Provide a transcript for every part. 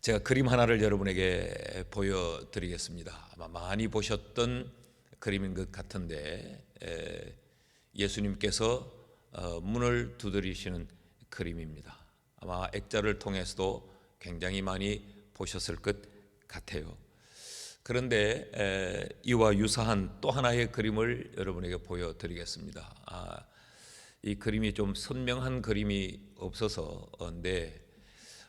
제가 그림 하나를 여러분에게 보여드리겠습니다. 아마 많이 보셨던 그림인 것 같은데 예수님께서 문을 두드리시는 그림입니다. 아마 액자를 통해서도 굉장히 많이 보셨을 것 같아요. 그런데 이와 유사한 또 하나의 그림을 여러분에게 보여드리겠습니다. 이 그림이 좀 선명한 그림이 없어서인데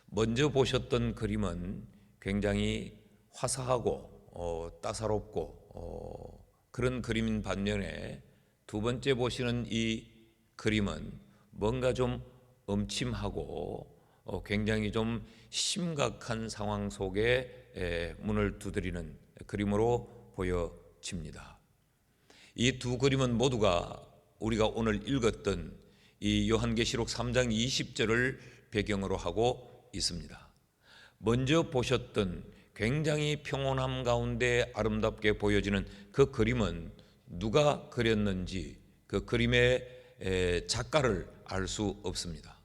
먼저 보셨던 그림은 굉장히 화사하고 따사롭고 그런 그림인 반면에 두 번째 보시는 이 그림은 뭔가 좀 음침하고 굉장히 좀 심각한 상황 속에 문을 두드리는 그림으로 보여집니다. 이 두 그림은 모두가 우리가 오늘 읽었던 이 요한계시록 3장 20절을 배경으로 하고 있습니다. 먼저 보셨던 굉장히 평온함 가운데 아름답게 보여지는 그 그림은 누가 그렸는지 그 그림의 작가를 알 수 없습니다.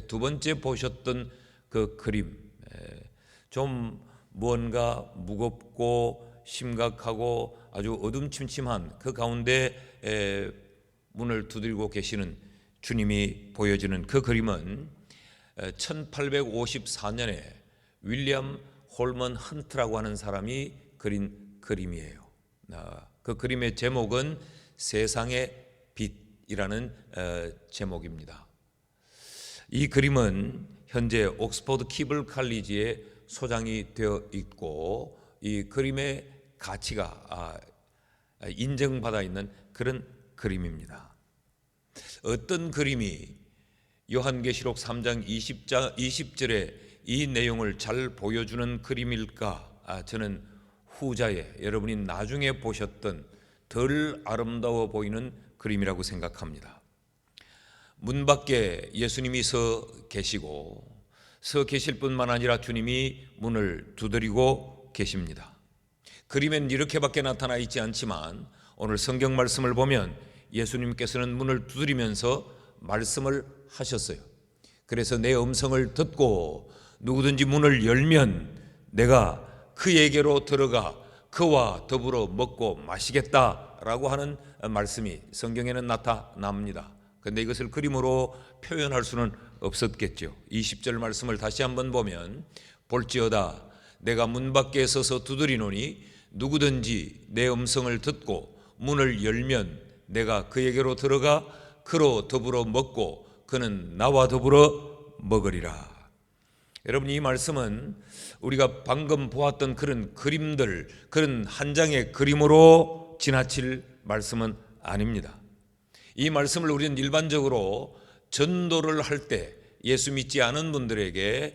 두 번째 보셨던 그 그림 좀 무언가 무겁고 심각하고 아주 어둠침침한 그 가운데 문을 두드리고 계시는 주님이 보여지는 그 그림은 1854년에 윌리엄 홀먼 헌트라고 하는 사람이 그린 그림이에요. 그 그림의 제목은 세상의 빛이라는 제목입니다. 이 그림은 현재 옥스퍼드 키블 칼리지에 소장이 되어 있고 이 그림의 가치가 인정받아 있는 그런 그림입니다. 어떤 그림이 요한계시록 3장 20절에 이 내용을 잘 보여주는 그림일까? 저는 후자에 여러분이 나중에 보셨던 덜 아름다워 보이는 그림이라고 생각합니다. 문 밖에 예수님이 서 계실 뿐만 아니라 주님이 문을 두드리고 계십니다. 그림엔 이렇게밖에 나타나 있지 않지만 오늘 성경 말씀을 보면 예수님께서는 문을 두드리면서 말씀을 하셨어요. 그래서 내 음성을 듣고 누구든지 문을 열면 내가 그에게로 들어가 그와 더불어 먹고 마시겠다라고 하는 말씀이 성경에는 나타납니다. 그런데 이것을 그림으로 표현할 수는 없었겠죠. 20절 말씀을 다시 한번 보면 볼지어다 내가 문 밖에 서서 두드리노니 누구든지 내 음성을 듣고 문을 열면 내가 그에게로 들어가 그로 더불어 먹고 그는 나와 더불어 먹으리라. 여러분, 이 말씀은 우리가 방금 보았던 그런 그림들, 그런 한 장의 그림으로 지나칠 말씀은 아닙니다. 이 말씀을 우리는 일반적으로 전도를 할 때 예수 믿지 않은 분들에게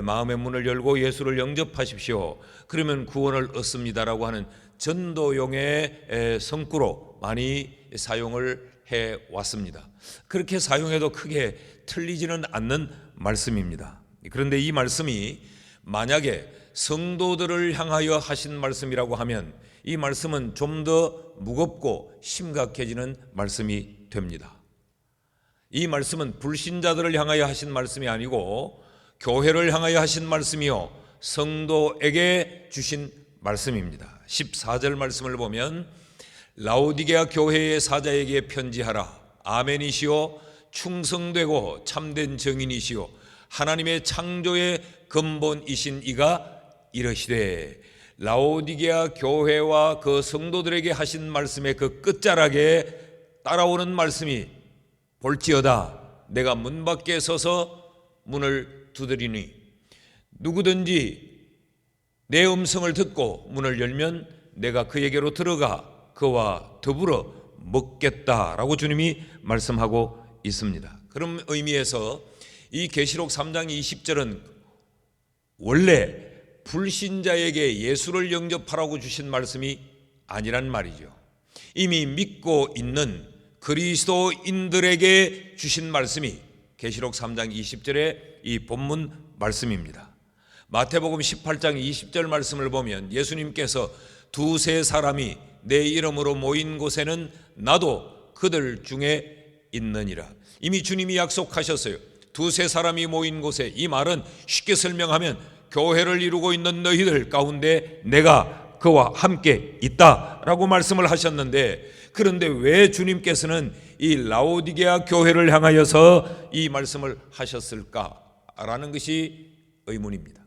마음의 문을 열고 예수를 영접하십시오. 그러면 구원을 얻습니다라고 하는 전도용의 성구로 많이 사용을 해왔습니다. 그렇게 사용해도 크게 틀리지는 않는 말씀입니다. 그런데 이 말씀이 만약에 성도들을 향하여 하신 말씀이라고 하면 이 말씀은 좀 더 무겁고 심각해지는 말씀이 됩니다. 이 말씀은 불신자들을 향하여 하신 말씀이 아니고 교회를 향하여 하신 말씀이요 성도에게 주신 말씀입니다. 14절 말씀을 보면 라오디게아 교회의 사자에게 편지하라. 아멘이시오 충성되고 참된 증인이시오 하나님의 창조의 근본이신 이가 이르시되. 라오디게아 교회와 그 성도들에게 하신 말씀의 그 끝자락에 따라오는 말씀이 볼지어다 내가 문 밖에 서서 문을 두드리니 누구든지 내 음성을 듣고 문을 열면 내가 그에게로 들어가 그와 더불어 먹겠다라고 주님이 말씀하고 있습니다. 그런 의미에서 이 계시록 3장 20절은 원래 불신자에게 예수를 영접하라고 주신 말씀이 아니란 말이죠. 이미 믿고 있는 그리스도인들에게 주신 말씀이 계시록 3장 20절의 이 본문 말씀입니다. 마태복음 18장 20절 말씀을 보면 예수님께서 두세 사람이 내 이름으로 모인 곳에는 나도 그들 중에 있느니라. 이미 주님이 약속하셨어요. 두세 사람이 모인 곳에, 이 말은 쉽게 설명하면 교회를 이루고 있는 너희들 가운데 내가 그와 함께 있다라고 말씀을 하셨는데, 그런데 왜 주님께서는 이 라오디게아 교회를 향하여서 이 말씀을 하셨을까라는 것이 의문입니다.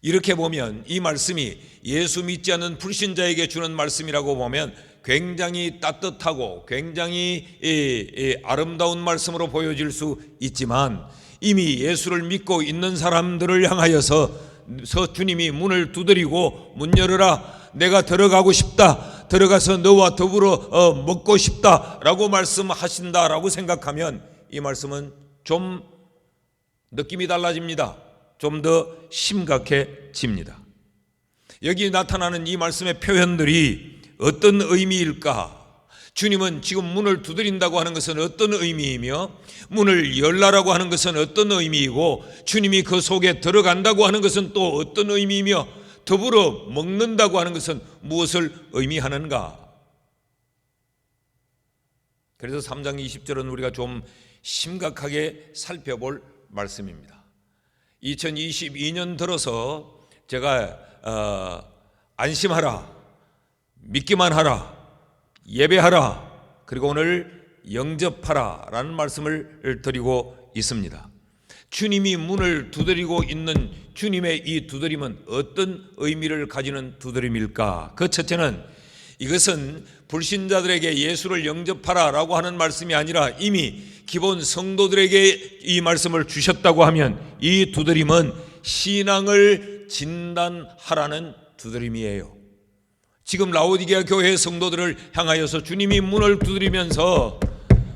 이렇게 보면 이 말씀이 예수 믿지 않는 불신자에게 주는 말씀이라고 보면 굉장히 따뜻하고 굉장히 아름다운 말씀으로 보여질 수 있지만, 이미 예수를 믿고 있는 사람들을 향하여서 주님이 문을 두드리고 문 열어라, 내가 들어가고 싶다, 들어가서 너와 더불어 먹고 싶다라고 말씀하신다라고 생각하면 이 말씀은 좀 느낌이 달라집니다. 좀 더 심각해집니다. 여기 나타나는 이 말씀의 표현들이 어떤 의미일까? 주님은 지금 문을 두드린다고 하는 것은 어떤 의미이며, 문을 열라라고 하는 것은 어떤 의미이고, 주님이 그 속에 들어간다고 하는 것은 또 어떤 의미이며, 더불어 먹는다고 하는 것은 무엇을 의미하는가? 그래서 3장 20절은 우리가 좀 심각하게 살펴볼 말씀입니다. 2022년 들어서 제가 안심하라, 믿기만 하라, 예배하라, 그리고 오늘 영접하라 라는 말씀을 드리고 있습니다. 주님이 문을 두드리고 있는 주님의 이 두드림은 어떤 의미를 가지는 두드림일까? 그 첫째는 이것은 불신자들에게 예수를 영접하라 라고 하는 말씀이 아니라 이미 기본 성도들에게 이 말씀을 주셨다고 하면 이 두드림은 신앙을 진단하라는 두드림이에요. 지금 라오디게아 교회 성도들을 향하여서 주님이 문을 두드리면서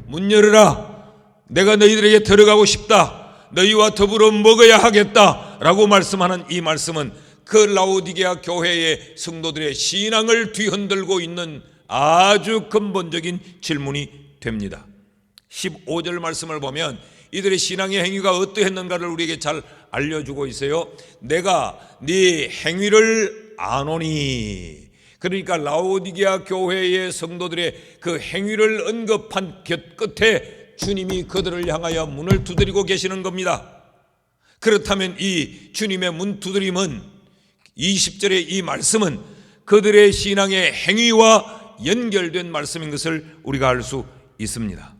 문 열어라, 내가 너희들에게 들어가고 싶다, 너희와 더불어 먹어야 하겠다 라고 말씀하는 이 말씀은 그 라오디게아 교회의 성도들의 신앙을 뒤흔들고 있는 아주 근본적인 질문이 됩니다. 15절 말씀을 보면 이들의 신앙의 행위가 어떠했는가를 우리에게 잘 알려주고 있어요. 내가 네 행위를 아노니. 그러니까 라오디게아 교회의 성도들의 그 행위를 언급한 끝에 주님이 그들을 향하여 문을 두드리고 계시는 겁니다. 그렇다면 이 주님의 문 두드림은 20절의 이 말씀은 그들의 신앙의 행위와 연결된 말씀인 것을 우리가 알 수 있습니다.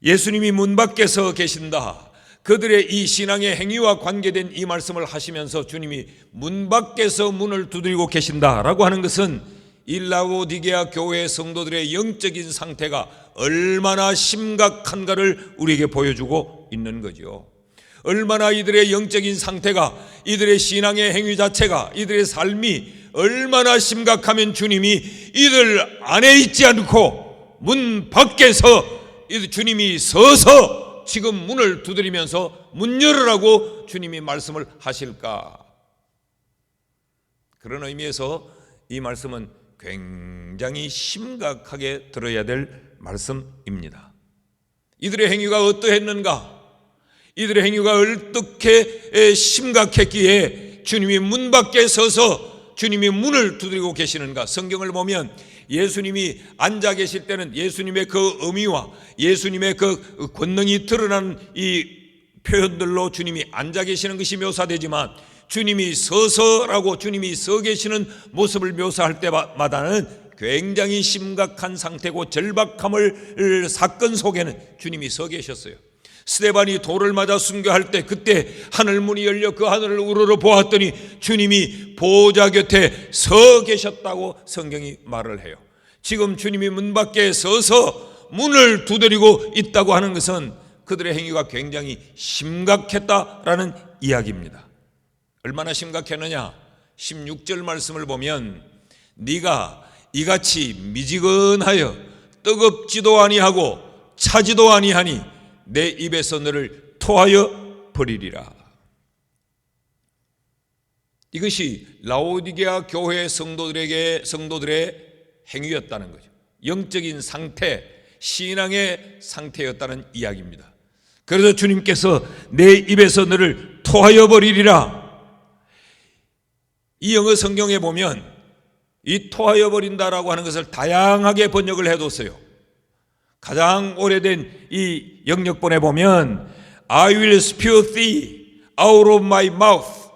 예수님이 문 밖에서 계신다, 그들의 이 신앙의 행위와 관계된 이 말씀을 하시면서 주님이 문 밖에서 문을 두드리고 계신다라고 하는 것은 이 라오디게아 교회 성도들의 영적인 상태가 얼마나 심각한가를 우리에게 보여주고 있는 거죠. 얼마나 이들의 영적인 상태가, 이들의 신앙의 행위 자체가, 이들의 삶이 얼마나 심각하면 주님이 이들 안에 있지 않고 문 밖에서 주님이 서서 지금 문을 두드리면서 문 열으라고 주님이 말씀을 하실까? 그런 의미에서 이 말씀은 굉장히 심각하게 들어야 될 말씀입니다. 이들의 행위가 어떠했는가? 이들의 행위가 어떻게 심각했기에 주님이 문 밖에 서서 주님이 문을 두드리고 계시는가? 성경을 보면 예수님이 앉아 계실 때는 예수님의 그 의미와 예수님의 그 권능이 드러나는 이 표현들로 주님이 앉아 계시는 것이 묘사되지만, 주님이 서서라고 주님이 서 계시는 모습을 묘사할 때마다는 굉장히 심각한 상태고 절박함을 사건 속에는 주님이 서 계셨어요. 스데반이 돌을 맞아 순교할 때 그때 하늘 문이 열려 그 하늘을 우러러 보았더니 주님이 보좌 곁에 서 계셨다고 성경이 말을 해요. 지금 주님이 문 밖에 서서 문을 두드리고 있다고 하는 것은 그들의 행위가 굉장히 심각했다라는 이야기입니다. 얼마나 심각했느냐? 16절 말씀을 보면 네가 이같이 미지근하여 뜨겁지도 아니하고 차지도 아니하니 내 입에서 너를 토하여 버리리라. 이것이 라오디게아 교회 성도들의 행위였다는 거죠. 영적인 상태, 신앙의 상태였다는 이야기입니다. 그래서 주님께서 내 입에서 너를 토하여 버리리라. 이 영어 성경에 보면 이 토하여 버린다라고 하는 것을 다양하게 번역을 해뒀어요. 가장 오래된 이 영역본에 보면 I will spew thee, out of my mouth.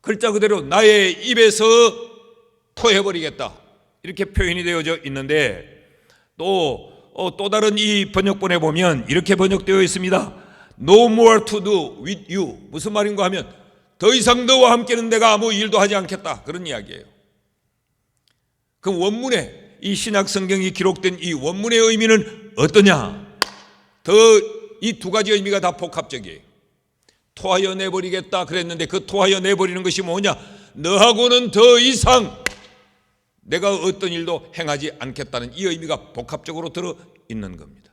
글자 그대로 나의 입에서 토해버리겠다. 이렇게 표현이 되어져 있는데 또 다른 이 번역본에 보면 이렇게 번역되어 있습니다. No more to do with you. 무슨 말인가 하면 더 이상 너와 함께는 내가 아무 일도 하지 않겠다. 그런 이야기예요. 그 원문에 이 신약 성경이 기록된 이 원문의 의미는 어떠냐? 이 두 가지 의미가 다 복합적이에요. 토하여 내버리겠다 그랬는데 그 토하여 내버리는 것이 뭐냐? 너하고는 더 이상 내가 어떤 일도 행하지 않겠다는 이 의미가 복합적으로 들어있는 겁니다.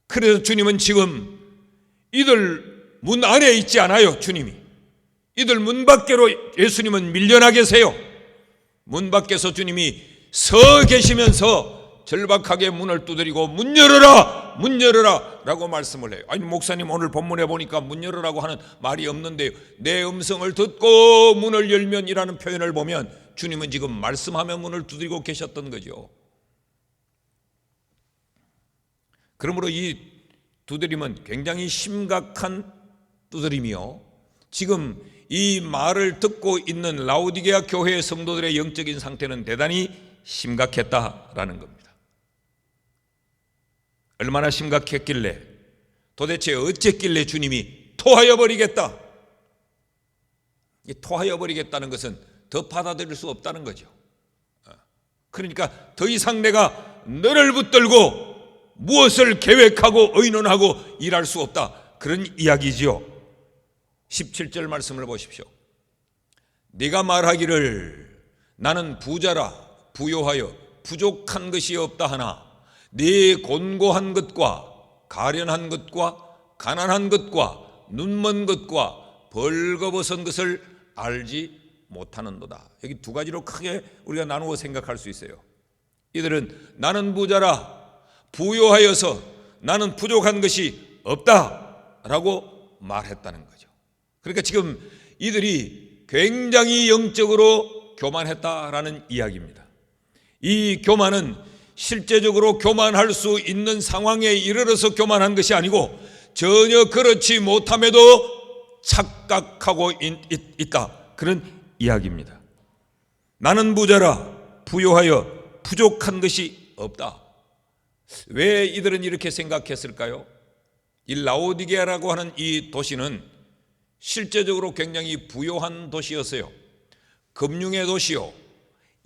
그래서 주님은 지금 이들 문 안에 있지 않아요. 주님이 이들 문 밖으로 예수님은 밀려나 계세요. 문 밖에서 주님이 서 계시면서 절박하게 문을 두드리고 문 열어라 문 열어라 라고 말씀을 해요. 아니 목사님 오늘 본문에 보니까 문 열어라고 하는 말이 없는데요. 내 음성을 듣고 문을 열면이라는 표현을 보면 주님은 지금 말씀하며 문을 두드리고 계셨던 거죠. 그러므로 이 두드림은 굉장히 심각한 두드림이요, 지금 이 말을 듣고 있는 라오디게아 교회의 성도들의 영적인 상태는 대단히 심각했다라는 겁니다. 얼마나 심각했길래, 도대체 어쨌길래 주님이 토하여 버리겠다, 토하여 버리겠다는 것은 더 받아들일 수 없다는 거죠. 그러니까 더 이상 내가 너를 붙들고 무엇을 계획하고 의논하고 일할 수 없다, 그런 이야기지요. 17절 말씀을 보십시오. 네가 말하기를 나는 부자라 부요하여 부족한 것이 없다 하나 네 곤고한 것과 가련한 것과 가난한 것과 눈먼 것과 벌거벗은 것을 알지 못하는도다. 여기 두 가지로 크게 우리가 나누어 생각할 수 있어요. 이들은 나는 부자라 부요하여서 나는 부족한 것이 없다라고 말했다는 거죠. 그러니까 지금 이들이 굉장히 영적으로 교만했다라는 이야기입니다. 이 교만은 실제적으로 교만할 수 있는 상황에 이르러서 교만한 것이 아니고 전혀 그렇지 못함에도 착각하고 있다, 그런 이야기입니다. 나는 부자라 부요하여 부족한 것이 없다. 왜 이들은 이렇게 생각했을까요? 이 라오디게아라고 하는 이 도시는 실제적으로 굉장히 부요한 도시였어요. 금융의 도시요,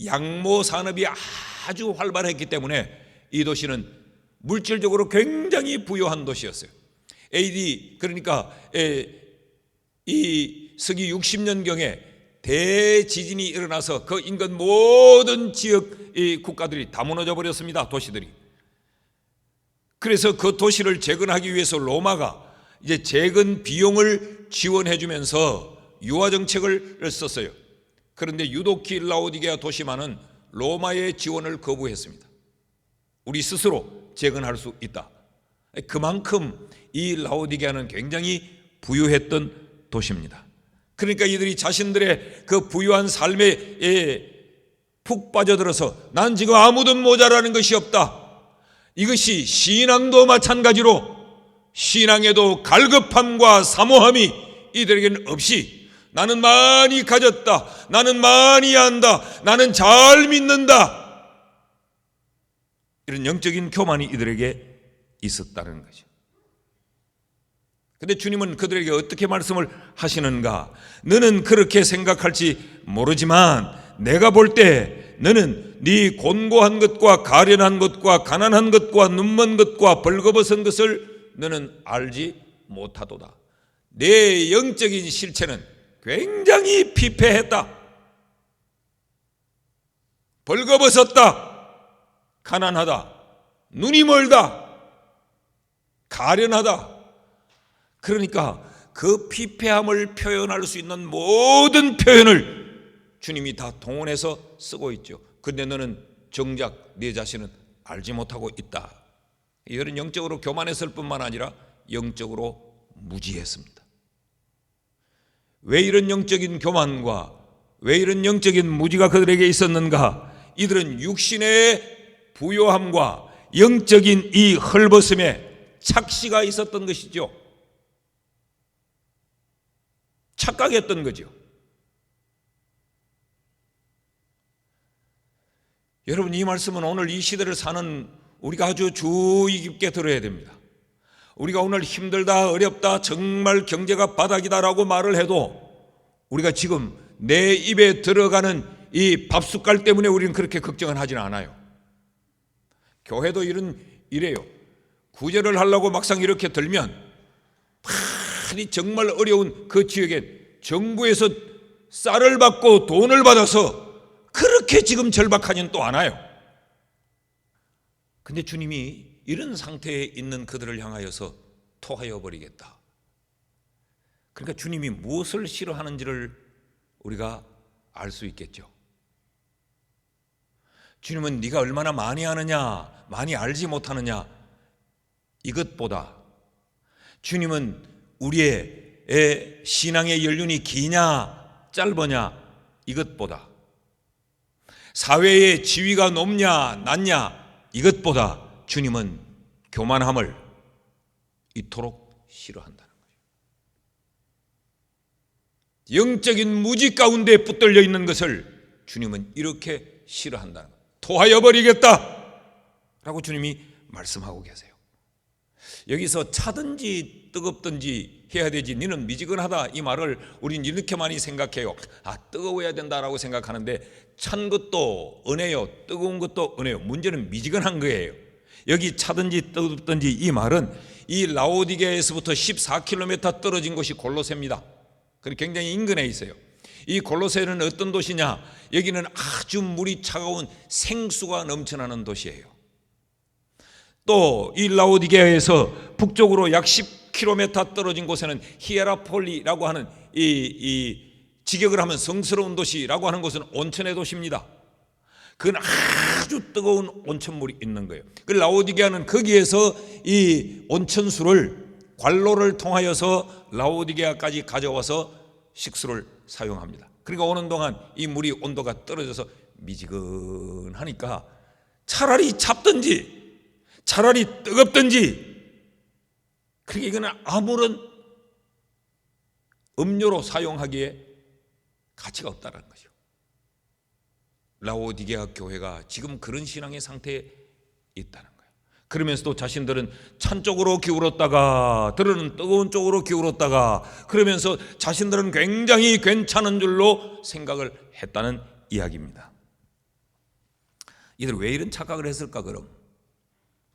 양모 산업이 아주 활발했기 때문에 이 도시는 물질적으로 굉장히 부요한 도시였어요. AD 그러니까 이 서기 60년경에 대지진이 일어나서 그 인근 모든 지역 국가들이 다 무너져 버렸습니다. 도시들이. 그래서 그 도시를 재건하기 위해서 로마가 이제 재건 비용을 지원해 주면서 유화 정책을 썼어요. 그런데 유독히 라오디게아 도시만은 로마의 지원을 거부했습니다. 우리 스스로 재건할 수 있다. 그만큼 이 라오디게아는 굉장히 부유했던 도시입니다. 그러니까 이들이 자신들의 그 부유한 삶에 푹 빠져들어서 난 지금 아무도 모자라는 것이 없다, 이것이 신앙도 마찬가지로 신앙에도 갈급함과 사모함이 이들에게는 없이 나는 많이 가졌다, 나는 많이 안다, 나는 잘 믿는다, 이런 영적인 교만이 이들에게 있었다는 거죠. 그런데 주님은 그들에게 어떻게 말씀을 하시는가? 너는 그렇게 생각할지 모르지만 내가 볼 때 너는 네 곤고한 것과 가련한 것과 가난한 것과 눈먼 것과 벌거벗은 것을 너는 알지 못하도다. 내 영적인 실체는 굉장히 피폐했다, 벌거벗었다, 가난하다, 눈이 멀다, 가련하다. 그러니까 그 피폐함을 표현할 수 있는 모든 표현을 주님이 다 동원해서 쓰고 있죠. 그런데 너는 정작 네 자신은 알지 못하고 있다. 이들은 영적으로 교만했을 뿐만 아니라 영적으로 무지했습니다. 왜 이런 영적인 교만과 왜 이런 영적인 무지가 그들에게 있었는가? 이들은 육신의 부요함과 영적인 이 헐벗음에 착시가 있었던 것이죠. 착각했던 거죠. 여러분, 이 말씀은 오늘 이 시대를 사는 우리가 아주 주의 깊게 들어야 됩니다. 우리가 오늘 힘들다, 어렵다, 정말 경제가 바닥이다라고 말을 해도 우리가 지금 내 입에 들어가는 이 밥숟갈 때문에 우리는 그렇게 걱정을 하지는 않아요. 교회도 이래요. 구제를 하려고 막상 이렇게 들면 정말 어려운 그 지역에 정부에서 쌀을 받고 돈을 받아서 그렇게 지금 절박하지는 또 않아요. 근데 주님이 이런 상태에 있는 그들을 향하여서 토하여 버리겠다. 그러니까 주님이 무엇을 싫어하는지를 우리가 알 수 있겠죠. 주님은 네가 얼마나 많이 아느냐, 많이 알지 못하느냐, 이것보다 주님은 우리의 신앙의 연륜이 기냐 짧으냐, 이것보다 사회의 지위가 높냐 낮냐, 이것보다 주님은 교만함을 이토록 싫어한다는 거예요. 영적인 무지 가운데 붙들려 있는 것을 주님은 이렇게 싫어한다는 거예요. 토하여 버리겠다 라고 주님이 말씀하고 계세요. 여기서 차든지 뜨겁든지 해야 되지, 너는 미지근하다, 이 말을 우린 이렇게 많이 생각해요. 뜨거워야 된다라고 생각하는데 찬 것도 은혜요, 뜨거운 것도 은혜요. 문제는 미지근한 거예요. 여기 차든지 뜨겁든지 이 말은 이 라오디게에서부터 14km 떨어진 곳이 골로새입니다. 그리고 굉장히 인근에 있어요. 이 골로새는 어떤 도시냐? 여기는 아주 물이 차가운 생수가 넘쳐나는 도시예요. 또 이 라오디게에서 북쪽으로 약 10km 떨어진 곳에는 히에라폴리라고 하는 이 직역을 하면 성스러운 도시라고 하는 곳은 온천의 도시입니다. 그건 아주 뜨거운 온천물이 있는 거예요. 그 라오디게아는 거기에서 이 온천수를 관로를 통하여서 라오디게아까지 가져와서 식수를 사용합니다. 그러니까 오는 동안 이 물이 온도가 떨어져서 미지근하니까 차라리 잡든지 차라리 뜨겁든지, 그러니까 이거는 아무런 음료로 사용하기에 가치가 없다는 거죠. 라오디게아 교회가 지금 그런 신앙의 상태에 있다는 거예요. 그러면서도 자신들은 찬 쪽으로 기울었다가 들은 뜨거운 쪽으로 기울었다가, 그러면서 자신들은 굉장히 괜찮은 줄로 생각을 했다는 이야기입니다. 이들 왜 이런 착각을 했을까? 그럼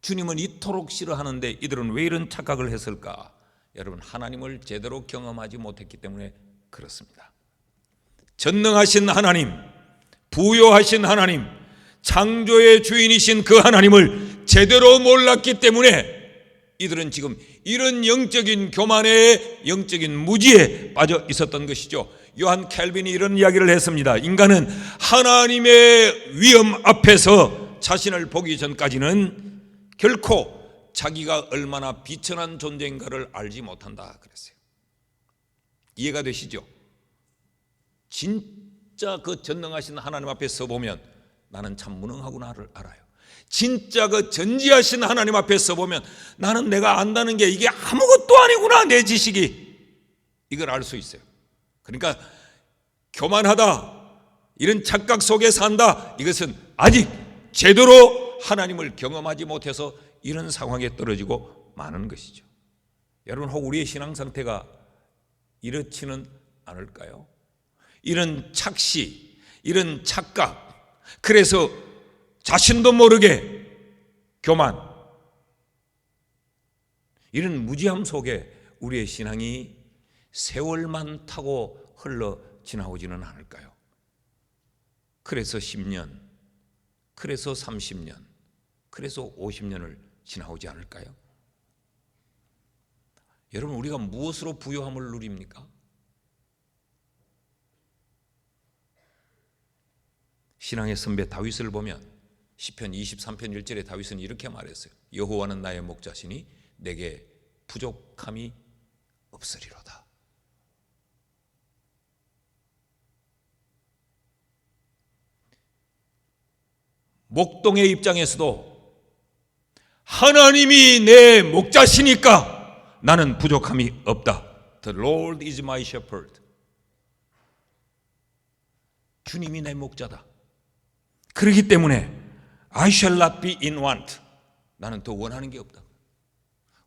주님은 이토록 싫어하는데 이들은 왜 이런 착각을 했을까? 여러분, 하나님을 제대로 경험하지 못했기 때문에 그렇습니다. 전능하신 하나님, 부요하신 하나님, 창조의 주인이신 그 하나님을 제대로 몰랐기 때문에 이들은 지금 이런 영적인 교만에, 영적인 무지에 빠져 있었던 것이죠. 요한 캘빈이 이런 이야기를 했습니다. 인간은 하나님의 위엄 앞에서 자신을 보기 전까지는 결코 자기가 얼마나 비천한 존재인가를 알지 못한다 그랬어요. 이해가 되시죠? 진짜 그 전능하신 하나님 앞에 서보면 나는 참 무능하구나를 알아요. 진짜 그 전지하신 하나님 앞에 서보면 나는 내가 안다는 게 이게 아무것도 아니구나, 내 지식이, 이걸 알 수 있어요. 그러니까 교만하다, 이런 착각 속에 산다, 이것은 아직 제대로 하나님을 경험하지 못해서 이런 상황에 떨어지고 마는 것이죠. 여러분, 혹 우리의 신앙 상태가 이렇지는 않을까요? 이런 착시, 이런 착각, 그래서 자신도 모르게 교만, 이런 무지함 속에 우리의 신앙이 세월만 타고 흘러 지나오지는 않을까요? 그래서 10년, 그래서 30년, 그래서 50년을 지나오지 않을까요? 여러분, 우리가 무엇으로 부요함을 누립니까? 신앙의 선배 다윗을 보면 시편 23편 1절에 다윗은 이렇게 말했어요. 여호와는 나의 목자시니 내게 부족함이 없으리로다. 목동의 입장에서도 하나님이 내 목자시니까 나는 부족함이 없다. The Lord is my shepherd. 주님이 내 목자다. 그렇기 때문에 I shall not be in want. 나는 더 원하는 게 없다.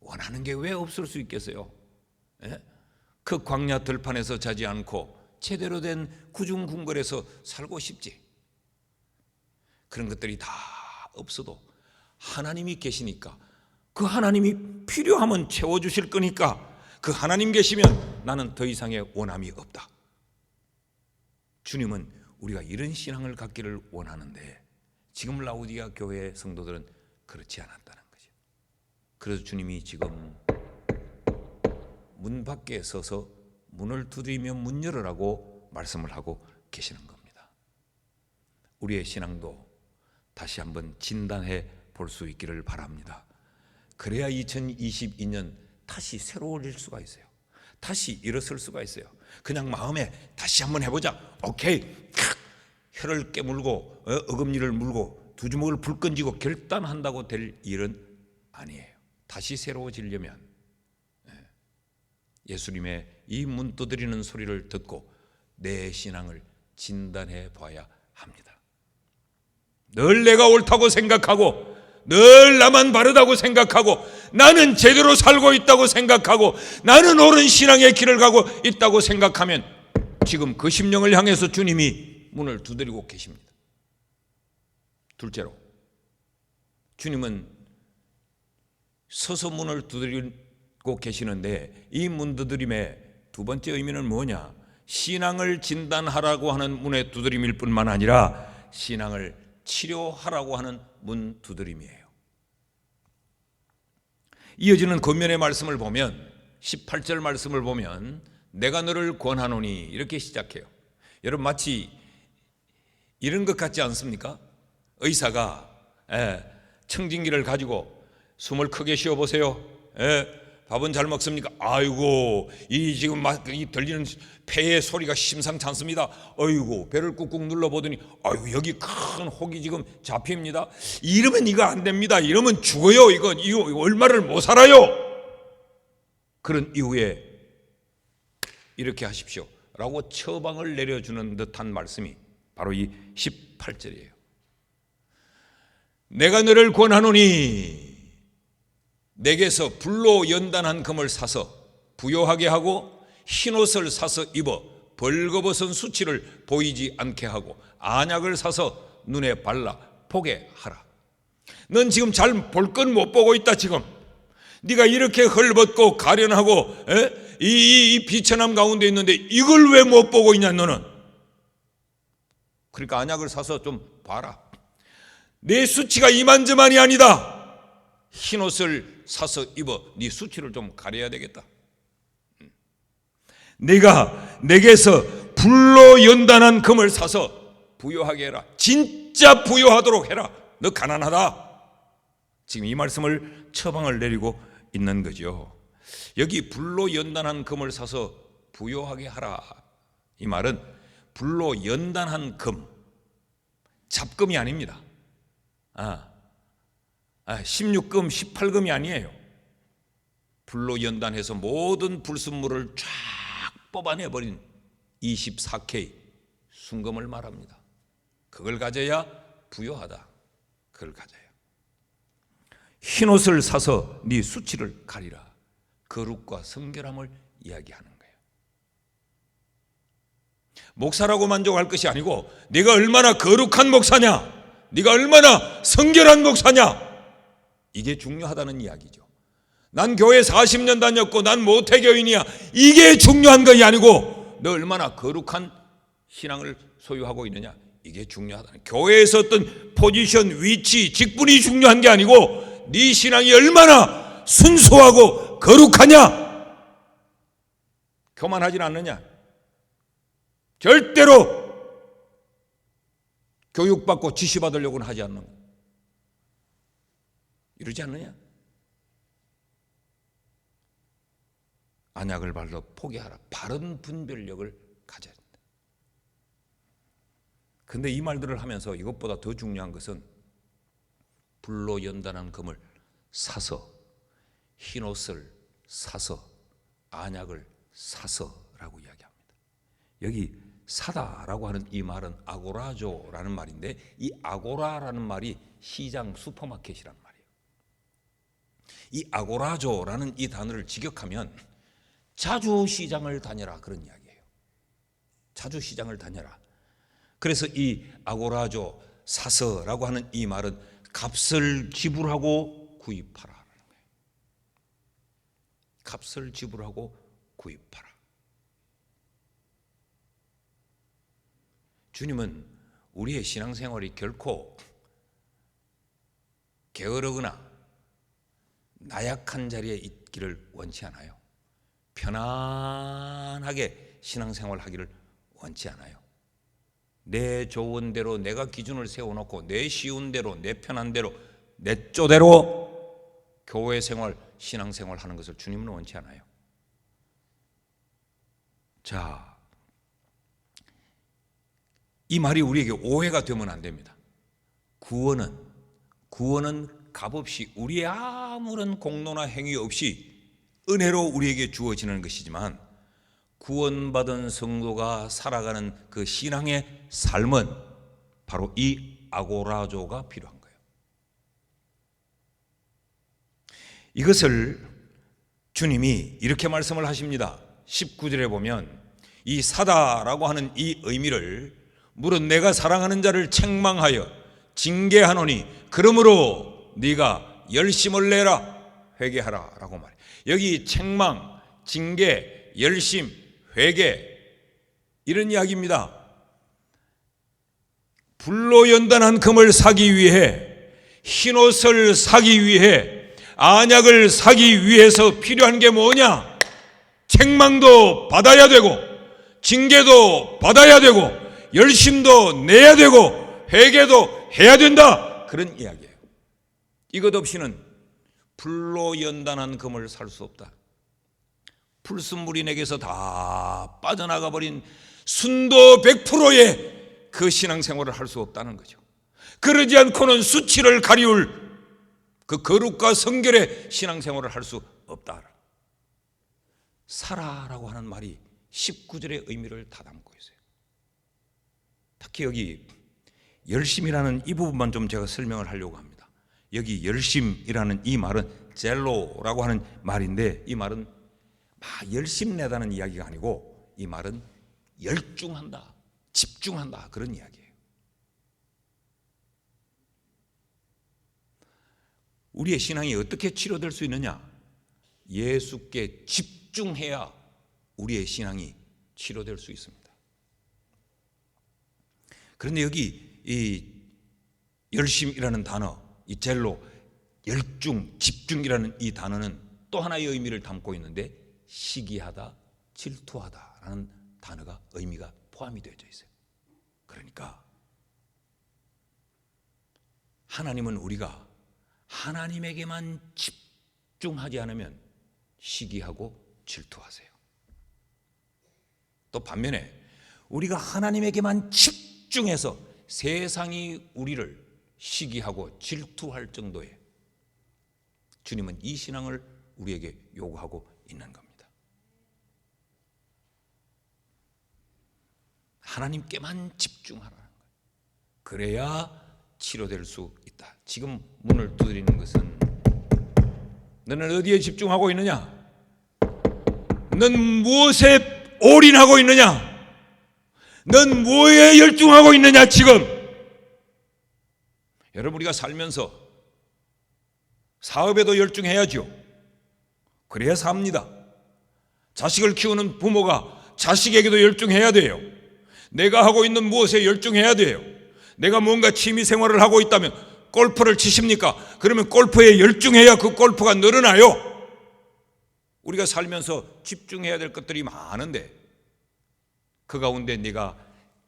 원하는 게 왜 없을 수 있겠어요? 예? 그 광야 들판에서 자지 않고 제대로 된 구중궁궐에서 살고 싶지. 그런 것들이 다 없어도 하나님이 계시니까, 그 하나님이 필요하면 채워주실 거니까, 그 하나님 계시면 나는 더 이상의 원함이 없다. 주님은 우리가 이런 신앙을 갖기를 원하는데 지금 라우디가 교회 성도들은 그렇지 않았다는 거죠. 그래서 주님이 지금 문 밖에 서서 문을 두드리며 문 열으라고 말씀을 하고 계시는 겁니다. 우리의 신앙도 다시 한번 진단해 볼 수 있기를 바랍니다. 그래야 2022년 다시 새로워질 수가 있어요. 다시 일어설 수가 있어요. 그냥 마음에 다시 한번 해보자, 오케이, 혀를 깨물고 어금니를 물고 두 주먹을 불 끈지고 결단한다고 될 일은 아니에요. 다시 새로워지려면 예수님의 이 문 두드리는 소리를 듣고 내 신앙을 진단해 봐야 합니다. 늘 내가 옳다고 생각하고, 늘 나만 바르다고 생각하고, 나는 제대로 살고 있다고 생각하고, 나는 옳은 신앙의 길을 가고 있다고 생각하면 지금 그 심령을 향해서 주님이 문을 두드리고 계십니다. 둘째로, 주님은 서서 문을 두드리고 계시는데 이 문 두드림의 두 번째 의미는 뭐냐? 신앙을 진단하라고 하는 문의 두드림일 뿐만 아니라 신앙을 치료하라고 하는 문 두드림이에요. 이어지는 권면의 말씀을 보면 18절 말씀을 보면 내가 너를 권하노니 이렇게 시작해요. 여러분 마치 이런 것 같지 않습니까? 의사가 청진기를 가지고 숨을 크게 쉬어보세요. 밥은 잘 먹습니까? 아이고, 이 지금 이 들리는 폐의 소리가 심상치 않습니다. 아이고, 배를 꾹꾹 눌러보더니 아이고, 여기 큰 혹이 지금 잡힙니다. 이러면 이거 안 됩니다. 이러면 죽어요. 이거 얼마를 못 살아요. 그런 이후에 이렇게 하십시오 라고 처방을 내려주는 듯한 말씀이 바로 이 18절이에요. 내가 너를 권하노니 내게서 불로 연단한 금을 사서 부요하게 하고 흰옷을 사서 입어 벌거벗은 수치를 보이지 않게 하고 안약을 사서 눈에 발라 보게 하라. 넌 지금 잘 볼 건 못 보고 있다. 지금 네가 이렇게 헐벗고 가련하고 이 비천함 가운데 있는데 이걸 왜 못 보고 있냐 너는. 그러니까 안약을 사서 좀 봐라. 내 수치가 이만저만이 아니다. 흰옷을 사서 입어 네 수치를 좀 가려야 되겠다. 네가 내게서 불로 연단한 금을 사서 부요하게 해라. 진짜 부요하도록 해라. 너 가난하다. 지금 이 말씀을 처방을 내리고 있는 거죠. 여기 불로 연단한 금을 사서 부요하게 하라. 이 말은 불로 연단한 금, 잡금이 아닙니다. 16금, 18금이 아니에요. 불로 연단해서 모든 불순물을 쫙 뽑아내버린 24K 순금을 말합니다. 그걸 가져야 부요하다. 그걸 가져야. 흰옷을 사서 네 수치를 가리라. 거룩과 성결함을 이야기하는 거예요. 목사라고 만족할 것이 아니고 네가 얼마나 거룩한 목사냐, 네가 얼마나 성결한 목사냐, 이게 중요하다는 이야기죠. 난 교회 40년 다녔고 난 모태교인이야. 이게 중요한 것이 아니고 너 얼마나 거룩한 신앙을 소유하고 있느냐, 이게 중요하다는. 교회에서 어떤 포지션, 위치, 직분이 중요한 게 아니고 네 신앙이 얼마나 순수하고 거룩하냐, 교만하진 않느냐, 절대로 교육받고 지시받으려고는 하지 않는 거야. 이러지 않느냐? 안약을 발라 포기하라. 바른 분별력을 가져야 된다. 그런데 이 말들을 하면서 이것보다 더 중요한 것은 불로 연단한 금을 사서, 흰옷을 사서, 안약을 사서라고 이야기합니다. 여기 사다라고 하는 이 말은 아고라조라는 말인데, 이 아고라라는 말이 시장, 슈퍼마켓이란 말이에요. 이 아고라조라는 이 단어를 직역하면 자주 시장을 다녀라, 그런 이야기예요. 자주 시장을 다녀라. 그래서 이 아고라조, 사서라고 하는 이 말은 값을 지불하고 구입하라라는 거예요. 값을 지불하고 구입하라. 주님은 우리의 신앙생활이 결코 게으르거나 나약한 자리에 있기를 원치 않아요. 편안하게 신앙생활 하기를 원치 않아요. 내 좋은 대로 내가 기준을 세워놓고 내 쉬운 대로, 내 편한 대로, 내 쪼대로 교회 생활, 신앙생활 하는 것을 주님은 원치 않아요. 자, 이 말이 우리에게 오해가 되면 안 됩니다. 구원은 값없이, 우리의 아무런 공로나 행위 없이 은혜로 우리에게 주어지는 것이지만, 구원받은 성도가 살아가는 그 신앙의 삶은 바로 이 아고라조가 필요한 거예요. 이것을 주님이 이렇게 말씀을 하십니다. 19절에 보면 이 사다라고 하는 이 의미를, 물은 내가 사랑하는 자를 책망하여 징계하노니 그러므로 네가 열심을 내라, 회개하라 라고 말해요. 여기 책망, 징계, 열심, 회개, 이런 이야기입니다. 불로 연단한 금을 사기 위해, 흰옷을 사기 위해, 안약을 사기 위해서 필요한 게 뭐냐? 책망도 받아야 되고, 징계도 받아야 되고, 열심도 내야 되고, 회개도 해야 된다, 그런 이야기예요. 이것 없이는 불로 연단한 금을 살 수 없다. 풀순물인에게서 다 빠져나가 버린 순도 100%의 그 신앙생활을 할 수 없다는 거죠. 그러지 않고는 수치를 가리울 그 거룩과 성결의 신앙생활을 할 수 없다. 살아라고 하는 말이 19절의 의미를 다 담고 있어요. 특히 여기 열심이라는 이 부분만 좀 제가 설명을 하려고 합니다. 여기 열심이라는 이 말은 젤로라고 하는 말인데, 이 말은 열심내다는 이야기가 아니고, 이 말은 열중한다, 집중한다, 그런 이야기예요. 우리의 신앙이 어떻게 치료될 수 있느냐? 예수께 집중해야 우리의 신앙이 치료될 수 있습니다. 그런데 여기 이 열심이라는 단어, 이 젤로, 열중, 집중이라는 이 단어는 또 하나의 의미를 담고 있는데, 시기하다, 질투하다라는 단어가, 의미가 포함이 되어져 있어요. 그러니까 하나님은 우리가 하나님에게만 집중하지 않으면 시기하고 질투하세요. 또 반면에 우리가 하나님에게만 집중해서 세상이 우리를 시기하고 질투할 정도에 주님은 이 신앙을 우리에게 요구하고 있는 겁니다. 하나님께만 집중하라는 거예요. 그래야 치료될 수 있다. 지금 문을 두드리는 것은, 너는 어디에 집중하고 있느냐? 넌 무엇에 올인하고 있느냐? 넌 뭐에 열중하고 있느냐? 지금 여러분, 우리가 살면서 사업에도 열중해야죠. 그래야 삽니다. 자식을 키우는 부모가 자식에게도 열중해야 돼요. 내가 하고 있는 무엇에 열중해야 돼요. 내가 뭔가 취미 생활을 하고 있다면, 골프를 치십니까? 그러면 골프에 열중해야 그 골프가 늘어나요. 우리가 살면서 집중해야 될 것들이 많은데, 그 가운데 네가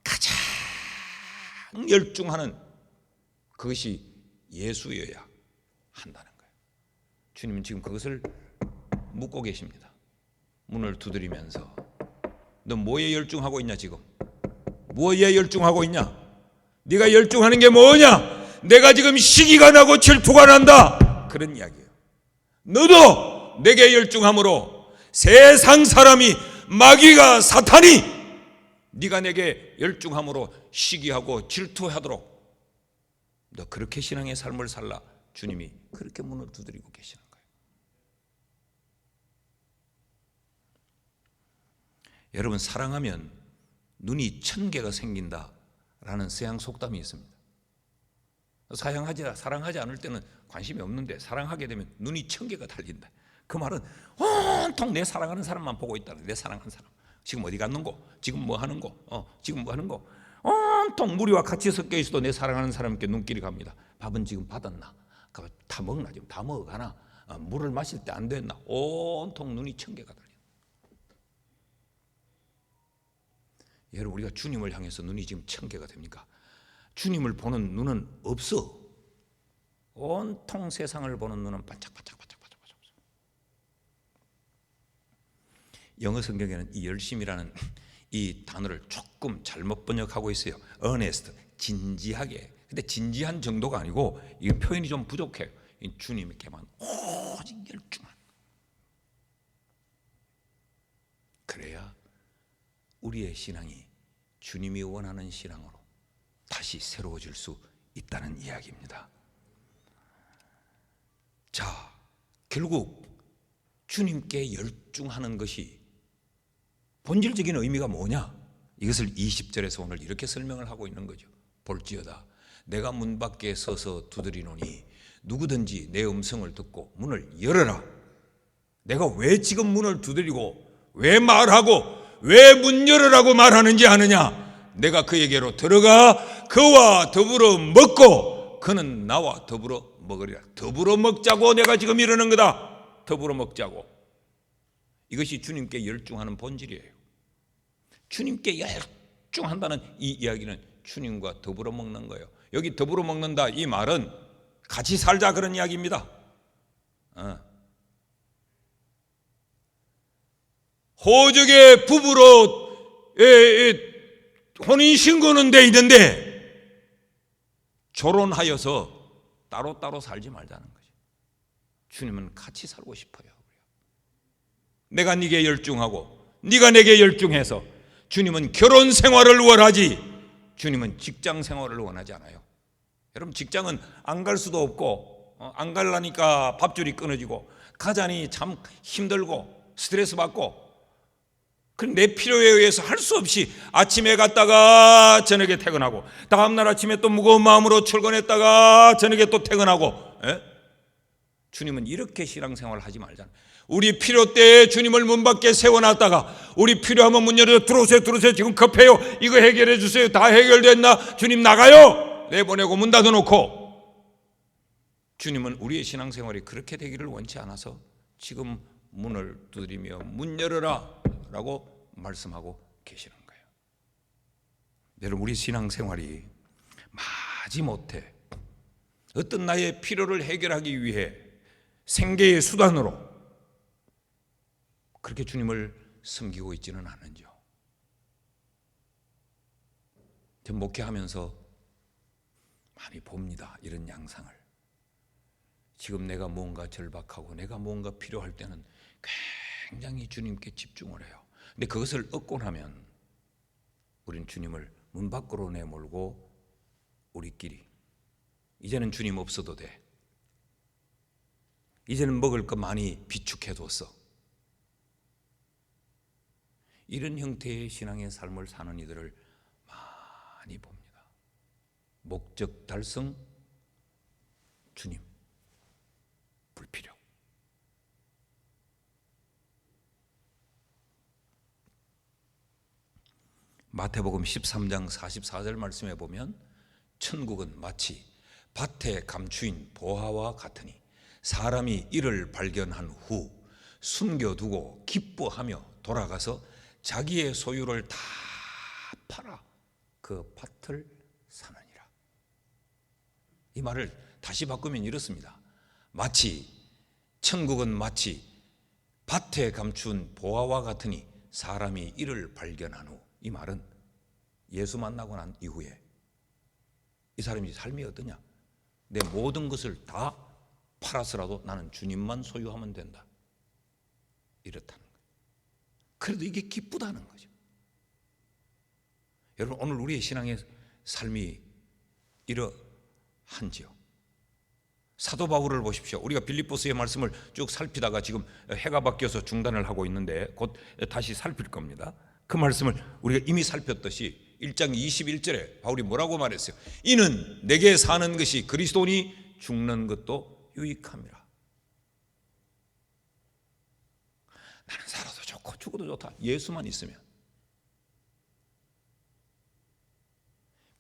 가장 열중하는 그것이 예수여야 한다는 거예요. 주님은 지금 그것을 묻고 계십니다. 문을 두드리면서, 너 뭐에 열중하고 있냐? 지금 뭐에 열중하고 있냐? 네가 열중하는 게 뭐냐? 내가 지금 시기가 나고 질투가 난다, 그런 이야기예요. 너도 내게 열중함으로 세상 사람이, 마귀가, 사탄이 네가 내게 열중함으로 시기하고 질투하도록 너 그렇게 신앙의 삶을 살라. 주님이 그렇게 문을 두드리고 계시는 거예요. 여러분, 사랑하면 눈이 1000개가 생긴다라는 서양 속담이 있습니다. 사랑하지 않을 때는 관심이 없는데 사랑하게 되면 눈이 1000개가 달린다. 그 말은 온통 내 사랑하는 사람만 보고 있다. 내 사랑하는 사람 지금 어디 갔는고, 지금 뭐 하는고, 지금 뭐 하는고, 온통 무리와 같이 섞여 있어도 내 사랑하는 사람께 눈길이 갑니다. 밥은 지금 받았나? 다 먹나? 지금 다 먹어가나? 물을 마실 때 안 됐나? 온통 눈이 1000개가 달린다. 여러분, 우리가 주님을 향해서 눈이 지금 1000개가 됩니까? 주님을 보는 눈은 없어. 온통 세상을 보는 눈은 반짝반짝반짝반짝. 영어 성경에는 이 열심이라는 이 단어를 조금 잘못 번역하고 있어요. earnest, 진지하게. 근데 진지한 정도가 아니고 이 표현이 좀 부족해요. 주님께만 오직 열중한. 그래야 우리의 신앙이 주님이 원하는 신앙으로 다시 새로워질 수 있다는 이야기입니다. 자, 결국 주님께 열중하는 것이 본질적인 의미가 뭐냐? 이것을 20절에서 오늘 이렇게 설명을 하고 있는 거죠. 볼지어다 내가 문 밖에 서서 두드리노니 누구든지 내 음성을 듣고 문을 열어라. 내가 왜 지금 문을 두드리고 왜 말하고 왜 문 열으라고 말하는지 아느냐? 내가 그에게로 들어가 그와 더불어 먹고 그는 나와 더불어 먹으리라. 더불어 먹자고 내가 지금 이러는 거다. 더불어 먹자고. 이것이 주님께 열중하는 본질이에요. 주님께 열중한다는 이 이야기는 주님과 더불어 먹는 거예요. 여기 더불어 먹는다 이 말은 같이 살자 그런 이야기입니다. 호적의 부부로 혼인신고는 돼 있는데 결혼하여서 따로따로 살지 말자는 거죠. 주님은 같이 살고 싶어요. 내가 네게 열중하고 네가 내게 열중해서 주님은 결혼 생활을 원하지 주님은 직장 생활을 원하지 않아요. 여러분, 직장은 안 갈 수도 없고 안 가려니까 밥줄이 끊어지고 가자니 참 힘들고 스트레스 받고 그럼 내 필요에 의해서 할 수 없이 아침에 갔다가 저녁에 퇴근하고 다음날 아침에 또 무거운 마음으로 출근했다가 저녁에 또 퇴근하고. 주님은 이렇게 신앙생활을 하지 말잖아요. 우리 필요 때에 주님을 문 밖에 세워놨다가 우리 필요하면 문 열어 들어오세요 지금 급해요 이거 해결해 주세요. 다 해결됐나? 주님 나가요 내보내고 문 닫아놓고. 주님은 우리의 신앙생활이 그렇게 되기를 원치 않아서 지금 문을 두드리며 문 열어라 라고 말씀하고 계시는 거예요. 여러분, 우리 신앙생활이 마지못해 어떤 나의 필요를 해결하기 위해 생계의 수단으로 그렇게 주님을 섬기고 있지는 않은지요. 저 목회하면서 많이 봅니다. 이런 양상을. 지금 내가 뭔가 절박하고 내가 뭔가 필요할 때는 굉장히 주님께 집중을 해요. 근데 그것을 얻고 나면 우리는 주님을 문 밖으로 내몰고 우리끼리 이제는 주님 없어도 돼. 이제는 먹을 거 많이 비축해뒀어. 이런 형태의 신앙의 삶을 사는 이들을 많이 봅니다. 목적 달성, 주님, 불필요. 마태복음 13장 44절 말씀에 보면 천국은 마치 밭에 감추인 보화와 같으니 사람이 이를 발견한 후 숨겨두고 기뻐하며 돌아가서 자기의 소유를 다 팔아 그 밭을 사느니라. 이 말을 다시 바꾸면 이렇습니다. 천국은 마치 밭에 감춘 보화와 같으니 사람이 이를 발견한 후. 이 말은 예수 만나고 난 이후에 이 사람이 삶이 어떠냐? 내 모든 것을 다 팔아서라도 나는 주님만 소유하면 된다. 이렇다는 거예요. 그래도 이게 기쁘다는 거죠. 여러분, 오늘 우리의 신앙의 삶이 이러한지요? 사도 바울을 보십시오. 우리가 빌립보서의 말씀을 쭉 살피다가 지금 해가 바뀌어서 중단을 하고 있는데 곧 다시 살필 겁니다. 그 말씀을 우리가 이미 살폈듯이 1장 21절에 바울이 뭐라고 말했어요? 이는 내게 사는 것이 그리스도니 죽는 것도 유익함이라. 나는 살아도 좋고 죽어도 좋다. 예수만 있으면.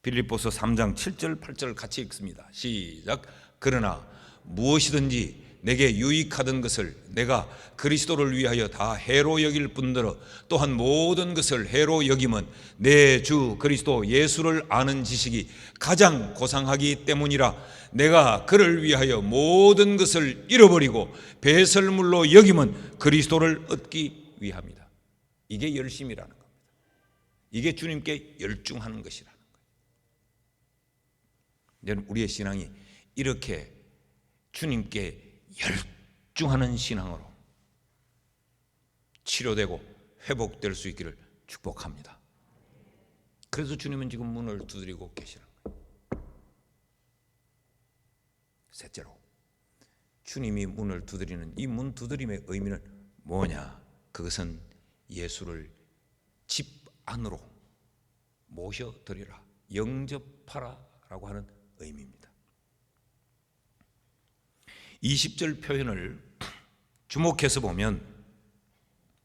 빌립보서 3장 7절 8절 같이 읽습니다. 시작. 그러나 무엇이든지 내게 유익하던 것을 내가 그리스도를 위하여 다 해로 여길 뿐더러 또한 모든 것을 해로 여김은 내 주 그리스도 예수를 아는 지식이 가장 고상하기 때문이라. 내가 그를 위하여 모든 것을 잃어버리고 배설물로 여김은 그리스도를 얻기 위함이다. 이게 열심이라는 겁니다. 이게 주님께 열중하는 것이라는 거예요. 여러분, 우리의 신앙이 이렇게 주님께 열중하는 신앙으로 치료되고 회복될 수 있기를 축복합니다. 그래서 주님은 지금 문을 두드리고 계시는 거예요. 셋째로, 주님이 문을 두드리는 이 문 두드림의 의미는 뭐냐? 그것은 예수를 집 안으로 모셔드리라, 영접하라 라고 하는 의미입니다. 20절 표현을 주목해서 보면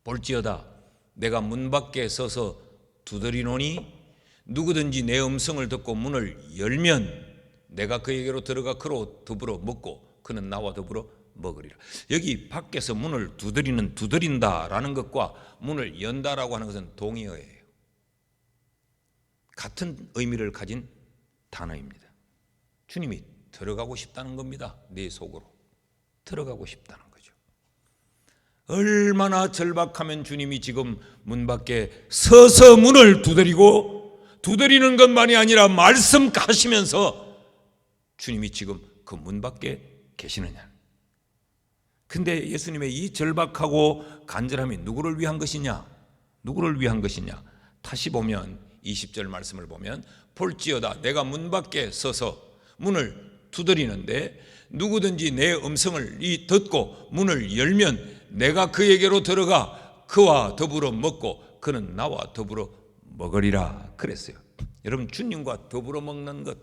볼지어다 내가 문 밖에 서서 두드리노니 누구든지 내 음성을 듣고 문을 열면 내가 그에게로 들어가 그로 더불어 먹고 그는 나와 더불어 먹으리라. 여기 밖에서 문을 두드린다라는 것과 문을 연다라고 하는 것은 동의어예요. 같은 의미를 가진 단어입니다. 주님이 들어가고 싶다는 겁니다. 내 속으로 들어가고 싶다는 거죠. 얼마나 절박하면 주님이 지금 문 밖에 서서 문을 두드리는 것만이 아니라 말씀하시면서 주님이 지금 그 문 밖에 계시느냐. 근데 예수님의 이 절박하고 간절함이 누구를 위한 것이냐? 누구를 위한 것이냐? 다시 보면 20절 말씀을 보면 볼지어다 내가 문 밖에 서서 문을 두드리는데 누구든지 내 음성을 듣고 문을 열면 내가 그에게로 들어가 그와 더불어 먹고 그는 나와 더불어 먹으리라 그랬어요. 여러분, 주님과 더불어 먹는 것,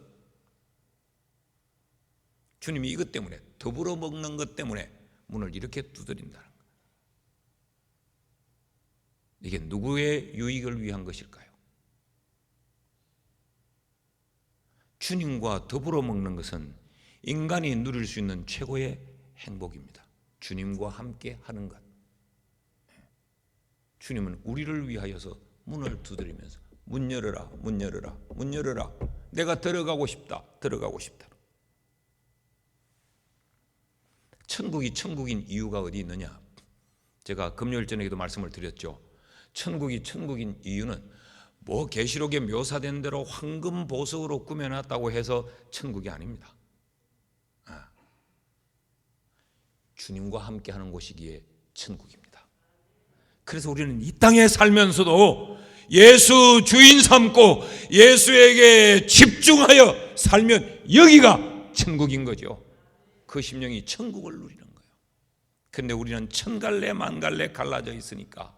주님이 이것 때문에 더불어 먹는 것 때문에 문을 이렇게 두드린다는 거예요. 이게 누구의 유익을 위한 것일까요? 주님과 더불어 먹는 것은 인간이 누릴 수 있는 최고의 행복입니다. 주님과 함께 하는 것. 주님은 우리를 위하여서 문을 두드리면서 문 열어라, 문 열어라, 문 열어라. 내가 들어가고 싶다, 들어가고 싶다. 천국이 천국인 이유가 어디 있느냐? 제가 금요일 저녁에도 말씀을 드렸죠. 천국이 천국인 이유는 뭐 계시록에 묘사된 대로 황금 보석으로 꾸며놨다고 해서 천국이 아닙니다. 주님과 함께 하는 곳이기에 천국입니다. 그래서 우리는 이 땅에 살면서도 예수 주인 삼고 예수에게 집중하여 살면 여기가 천국인 거죠. 그 심령이 천국을 누리는 거예요. 그런데 우리는 천갈래 만갈래 갈라져 있으니까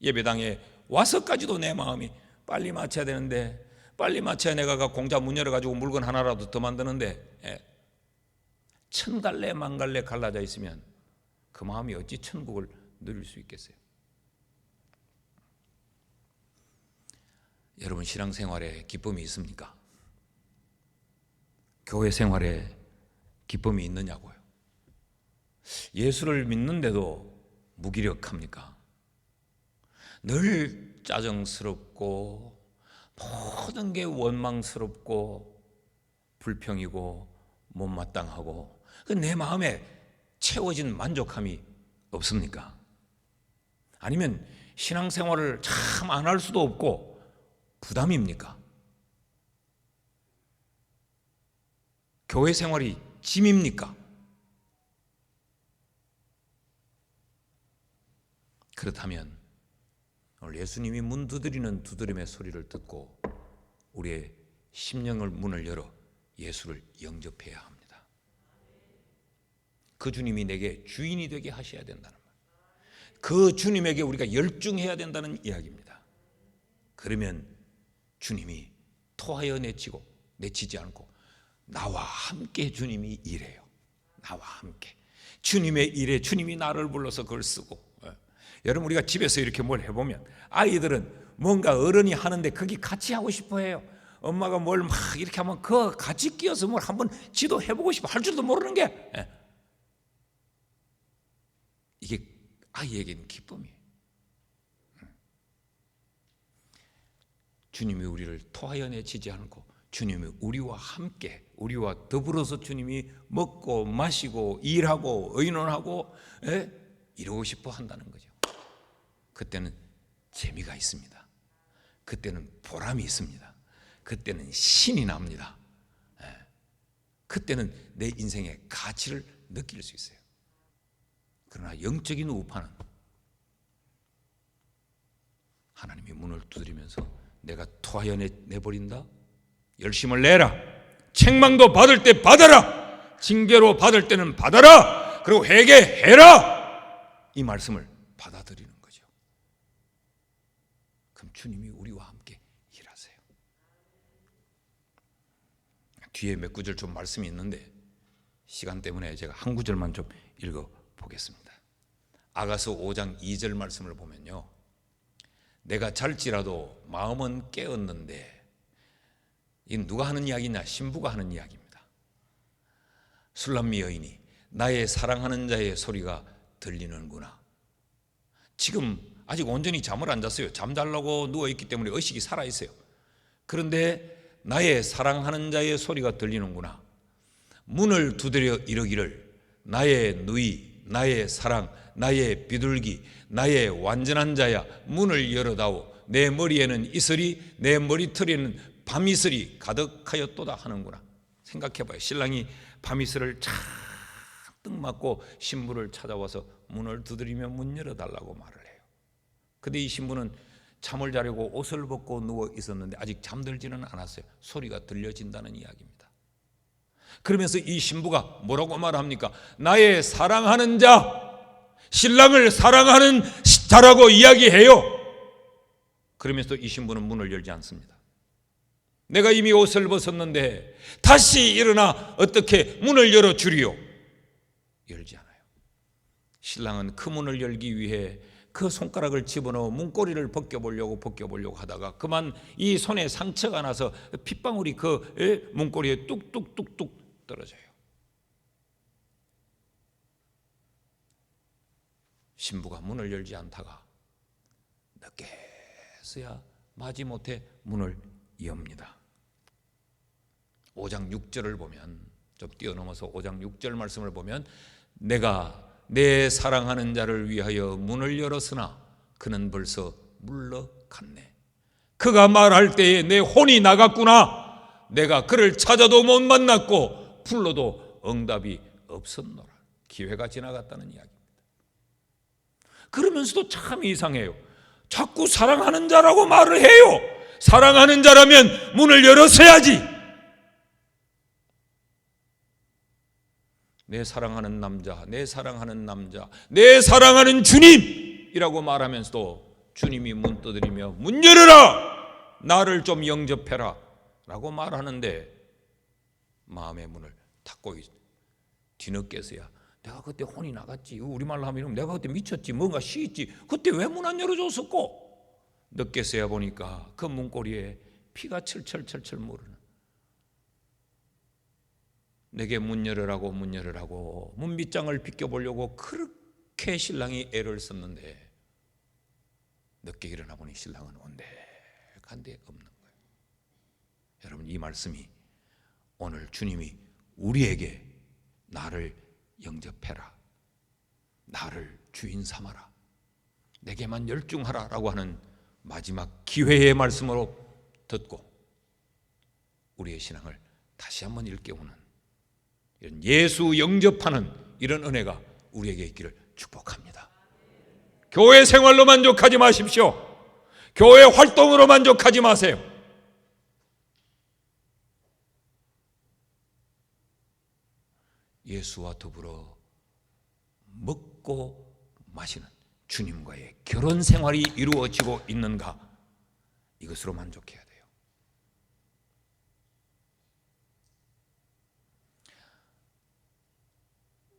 예배당에 와서까지도 내 마음이 빨리 마쳐야 되는데, 빨리 마쳐야 내가 공자 문 열어가지고 물건 하나라도 더 만드는데, 천갈래 만갈래 갈라져 있으면 그 마음이 어찌 천국을 누릴 수 있겠어요? 여러분, 신앙생활에 기쁨이 있습니까? 교회 생활에 기쁨이 있느냐고요? 예수를 믿는데도 무기력합니까? 늘 짜증스럽고 모든 게 원망스럽고 불평이고 못마땅하고 내 마음에 채워진 만족함이 없습니까? 아니면 신앙생활을 참 안 할 수도 없고 부담입니까? 교회 생활이 짐입니까? 그렇다면 오늘 예수님이 문 두드리는 두드림의 소리를 듣고 우리의 심령을 문을 열어 예수를 영접해야 합니다. 그 주님이 내게 주인이 되게 하셔야 된다는 말. 그 주님에게 우리가 열중해야 된다는 이야기입니다. 그러면 주님이 토하여 내치지 않고 나와 함께 주님이 일해요. 나와 함께 주님의 일에 주님이 나를 불러서 그걸 쓰고. 여러분, 우리가 집에서 이렇게 뭘 해보면 아이들은 뭔가 어른이 하는데 거기 같이 하고 싶어 해요. 엄마가 뭘 막 이렇게 하면 그 같이 끼어서 뭘 한번 지도 해보고 싶어 할 줄도 모르는 게 이게 아이에게는 기쁨이에요. 주님이 우리를 토하여 내치지 않고 주님이 우리와 함께 우리와 더불어서 주님이 먹고 마시고 일하고 의논하고 이러고 싶어 한다는 거죠. 그때는 재미가 있습니다. 그때는 보람이 있습니다. 그때는 신이 납니다. 그때는 내 인생의 가치를 느낄 수 있어요. 그러나 영적인 우파는 하나님이 문을 두드리면서 내가 토하여 내버린다. 열심을 내라. 책망도 받을 때 받아라. 징계로 받을 때는 받아라. 그리고 회개해라. 이 말씀을 받아들이는 거죠. 그럼 주님이 우리와 함께 일하세요. 뒤에 몇 구절 좀 말씀이 있는데 시간 때문에 제가 한 구절만 좀 읽어보겠습니다. 아가서 5장 2절 말씀을 보면요, 내가 잘지라도 마음은 깨었는데, 이 누가 하는 이야기냐? 신부가 하는 이야기입니다. 술람미 여인이 나의 사랑하는 자의 소리가 들리는구나. 지금 아직 온전히 잠을 안 잤어요. 잠자려고 누워있기 때문에 의식이 살아있어요. 그런데 나의 사랑하는 자의 소리가 들리는구나. 문을 두드려 이르기를 나의 누이, 나의 사랑, 나의 비둘기, 나의 완전한 자야, 문을 열어다오. 내 머리에는 이슬이, 내 머리털에는 밤이슬이 가득하였도다 하는구나. 생각해봐요. 신랑이 밤이슬을 잔뜩 맞고 신부를 찾아와서 문을 두드리며 문 열어달라고 말을 해요. 근데 이 신부는 잠을 자려고 옷을 벗고 누워 있었는데 아직 잠들지는 않았어요. 소리가 들려진다는 이야기입니다. 그러면서 이 신부가 뭐라고 말합니까? 나의 사랑하는 자, 신랑을 사랑하는 자라고 이야기해요. 그러면서 이 신부는 문을 열지 않습니다. 내가 이미 옷을 벗었는데 다시 일어나 어떻게 문을 열어주리요? 열지 않아요. 신랑은 그 문을 열기 위해 그 손가락을 집어넣어 문고리를 벗겨보려고 하다가 그만 이 손에 상처가 나서 핏방울이 그 문고리에 뚝뚝뚝뚝 떨어져요. 신부가 문을 열지 않다가 늦게서야 마지못해 문을 엽니다. 5장 6절을 보면, 좀 뛰어넘어서 5장 6절 말씀을 보면, 내가 내 사랑하는 자를 위하여 문을 열었으나 그는 벌써 물러갔네. 그가 말할 때에 내 혼이 나갔구나. 내가 그를 찾아도 못 만났고 불러도 응답이 없었노라. 기회가 지나갔다는 이야기입니다. 그러면서도 참 이상해요. 자꾸 사랑하는 자라고 말을 해요. 사랑하는 자라면 문을 열었어야지. 내 사랑하는 남자, 내 사랑하는 남자, 내 사랑하는 주님이라고 말하면서도 주님이 문 두드리며 문 열어라, 나를 좀 영접해라 라고 말하는데 마음의 문을 닫고 뒤늦게서야 내가 그때 혼이 나갔지. 우리말로 하면 내가 그때 미쳤지. 뭔가 시있지. 그때 왜 문 안 열어줬었고? 늦게서야 보니까 그 문고리에 피가 철철철철 무르는, 내게 문 열으라고 문빗장을 비껴보려고 그렇게 신랑이 애를 썼는데 늦게 일어나 보니 신랑은 온데간데 없는 거예요. 여러분, 이 말씀이 오늘 주님이 우리에게 나를 영접해라, 나를 주인 삼아라, 내게만 열중하라 라고 하는 마지막 기회의 말씀으로 듣고 우리의 신앙을 다시 한번 일깨우는 이런 예수 영접하는 이런 은혜가 우리에게 있기를 축복합니다. 교회 생활로 만족하지 마십시오. 교회 활동으로 만족하지 마세요. 예수와 더불어 먹고 마시는 주님과의 결혼 생활이 이루어지고 있는가, 이것으로 만족해야 돼요.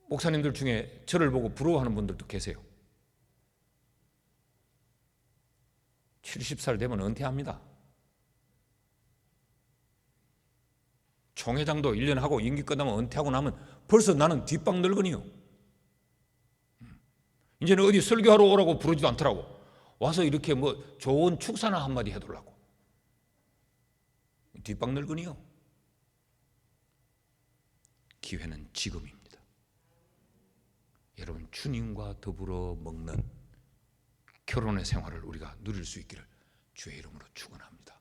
목사님들 중에 저를 보고 부러워하는 분들도 계세요. 70살 되면 은퇴합니다. 총회장도 1년 하고 임기 끝나면 은퇴하고 나면 벌써 나는 뒷방 늙은이요. 이제는 어디 설교하러 오라고 부르지도 않더라고. 와서 이렇게 뭐 좋은 축사나 한마디 해달라고. 뒷방 늙은이요. 기회는 지금입니다. 여러분, 주님과 더불어 먹는 결혼의 생활을 우리가 누릴 수 있기를 주의 이름으로 축원합니다.